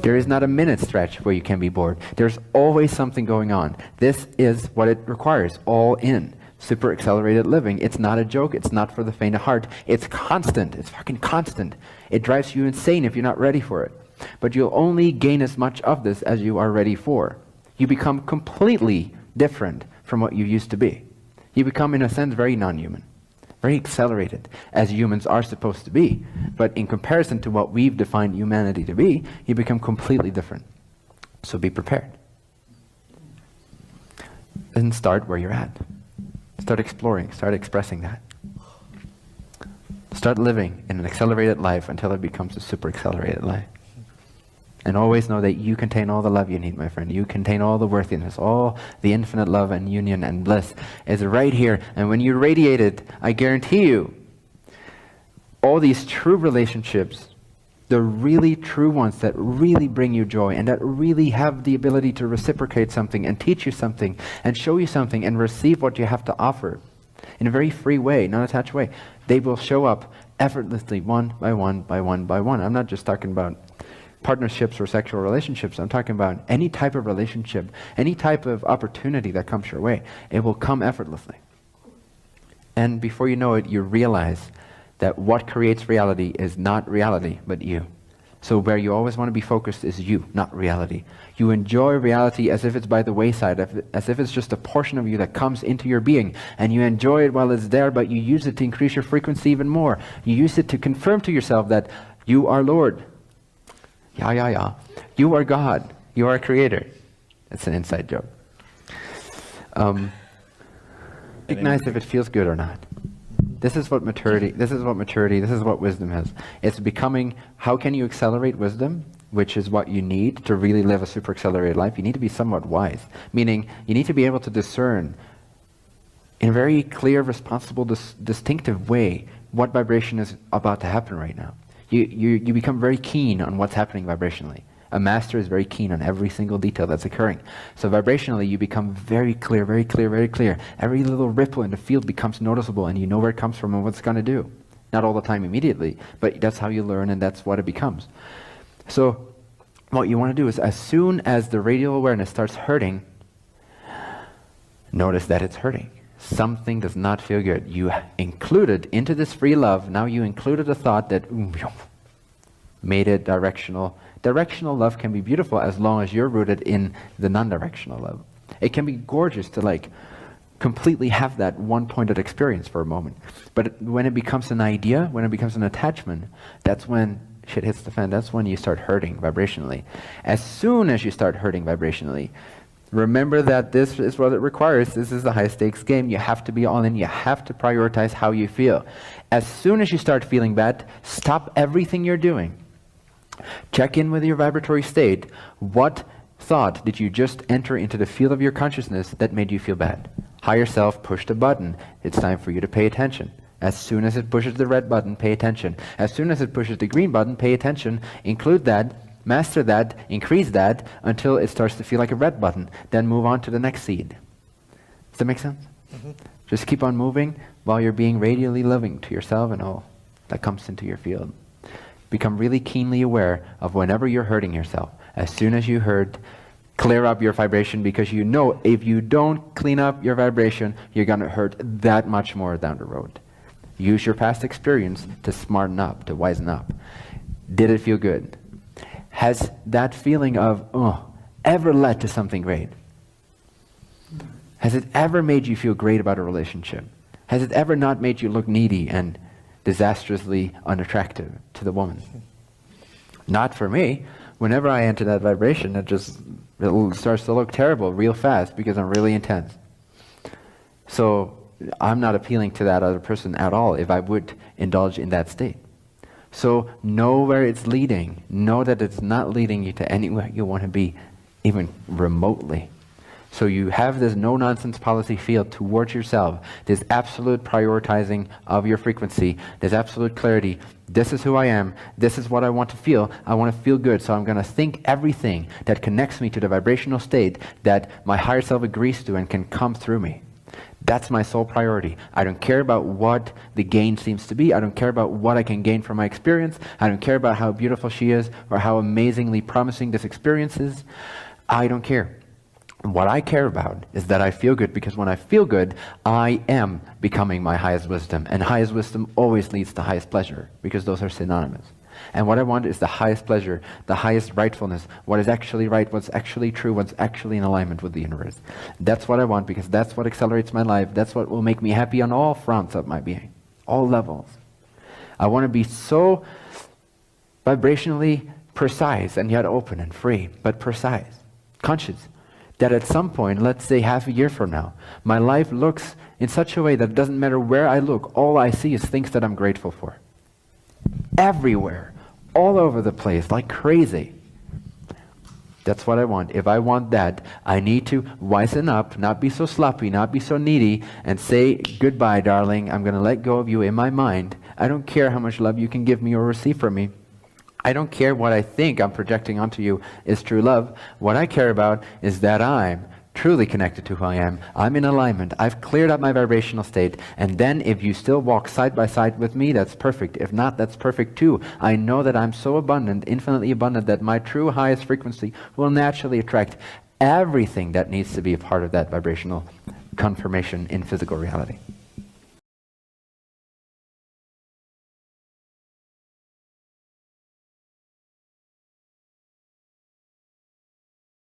There is not a minute stretch where you can be bored. There's always something going on. This is what it requires, all in. Super accelerated living. It's not a joke. It's not for the faint of heart. It's constant. It's fucking constant. It drives you insane if you're not ready for it. But you'll only gain as much of this as you are ready for. You become completely different from what you used to be. You become, in a sense, very non-human. Very accelerated, as humans are supposed to be. But in comparison to what we've defined humanity to be, you become completely different. So be prepared. And start where you're at. Start exploring, start expressing that. Start living in an accelerated life until it becomes a super accelerated life. And always know that you contain all the love you need, my friend. You contain all the worthiness, all the infinite love and union and bliss is right here. And when you radiate it, I guarantee you, all these true relationships, the really true ones that really bring you joy and that really have the ability to reciprocate something and teach you something and show you something and receive what you have to offer in a very free way, non-attached way, they will show up effortlessly, one by one by one by one. I'm not just talking about partnerships or sexual relationships. I'm talking about any type of relationship, any type of opportunity that comes your way. It will come effortlessly. And before you know it, you realize that what creates reality is not reality, but you. So where you always want to be focused is you, not reality. You enjoy reality as if it's by the wayside, as if it's just a portion of you that comes into your being, and you enjoy it while it's there, but you use it to increase your frequency even more. You use it to confirm to yourself that you are Lord. You are God. You are a creator. It's an inside joke. Recognize if it feels good or not. This is what maturity, this is what wisdom is. It's becoming, how can you accelerate wisdom, which is what you need to really live a super accelerated life? You need to be somewhat wise, meaning you need to be able to discern in a very clear, responsible, distinctive way what vibration is about to happen right now. You become very keen on what's happening vibrationally. A master is very keen on every single detail that's occurring. So vibrationally, you become very clear, very clear, very clear. Every little ripple in the field becomes noticeable, and you know where it comes from and what it's going to do. Not all the time immediately, but that's how you learn, and that's what it becomes. So what you want to do is, as soon as the radial awareness starts hurting, notice that it's hurting. Something does not feel good. You included into this free love, now you included a thought that made it directional. Directional love can be beautiful as long as you're rooted in the non-directional love. It can be gorgeous to completely have that one-pointed experience for a moment. But when it becomes an idea, when it becomes an attachment, that's when shit hits the fan. That's when you start hurting vibrationally. As soon as you start hurting vibrationally, remember that this is what it requires. This is the high-stakes game. You have to be all in. You have to prioritize how you feel. As soon as you start feeling bad, stop everything you're doing. Check in with your vibratory state. What thought did you just enter into the field of your consciousness that made you feel bad? Higher self pushed a button. It's time for you to pay attention. As soon as it pushes the red button, pay attention. As soon as it pushes the green button, pay attention. Include that. Master that, increase that, until it starts to feel like a red button. Then move on to the next seed. Does that make sense? Mm-hmm. Just keep on moving while you're being radially loving to yourself and all that comes into your field. Become really keenly aware of whenever you're hurting yourself. As soon as you hurt, clear up your vibration, because you know if you don't clean up your vibration, you're going to hurt that much more down the road. Use your past experience to smarten up, to wisen up. Did it feel good? Has that feeling of, ever led to something great? Has it ever made you feel great about a relationship? Has it ever not made you look needy and disastrously unattractive to the woman? Not for me. Whenever I enter that vibration, it starts to look terrible real fast because I'm really intense. So I'm not appealing to that other person at all if I would indulge in that state. So know where it's leading. Know that it's not leading you to anywhere you want to be, even remotely. So you have this no-nonsense policy field towards yourself, this absolute prioritizing of your frequency, this absolute clarity. This is who I am. This is what I want to feel. I want to feel good, so I'm going to think everything that connects me to the vibrational state that my higher self agrees to and can come through me. That's my sole priority. I don't care about what the gain seems to be. I don't care about what I can gain from my experience. I don't care about how beautiful she is or how amazingly promising this experience is. I don't care. What I care about is that I feel good, because when I feel good, I am becoming my highest wisdom. And highest wisdom always leads to highest pleasure, because those are synonymous. And what I want is the highest pleasure, the highest rightfulness, what is actually right, what's actually true, what's actually in alignment with the universe. That's what I want, because that's what accelerates my life. That's what will make me happy on all fronts of my being, all levels. I want to be so vibrationally precise and yet open and free, but precise, conscious, that at some point, let's say half a year from now, my life looks in such a way that it doesn't matter where I look, all I see is things that I'm grateful for. Everywhere, all over the place, like crazy. That's what I want. If I want that, I need to wisen up, not be so sloppy, not be so needy, and say, goodbye, darling, I'm going to let go of you in my mind. I don't care how much love you can give me or receive from me. I don't care what I think I'm projecting onto you is true love. What I care about is that I'm truly connected to who I am. I'm in alignment. I've cleared up my vibrational state. And then if you still walk side by side with me, that's perfect. If not, that's perfect too. I know that I'm so abundant, infinitely abundant, that my true highest frequency will naturally attract everything that needs to be a part of that vibrational confirmation in physical reality.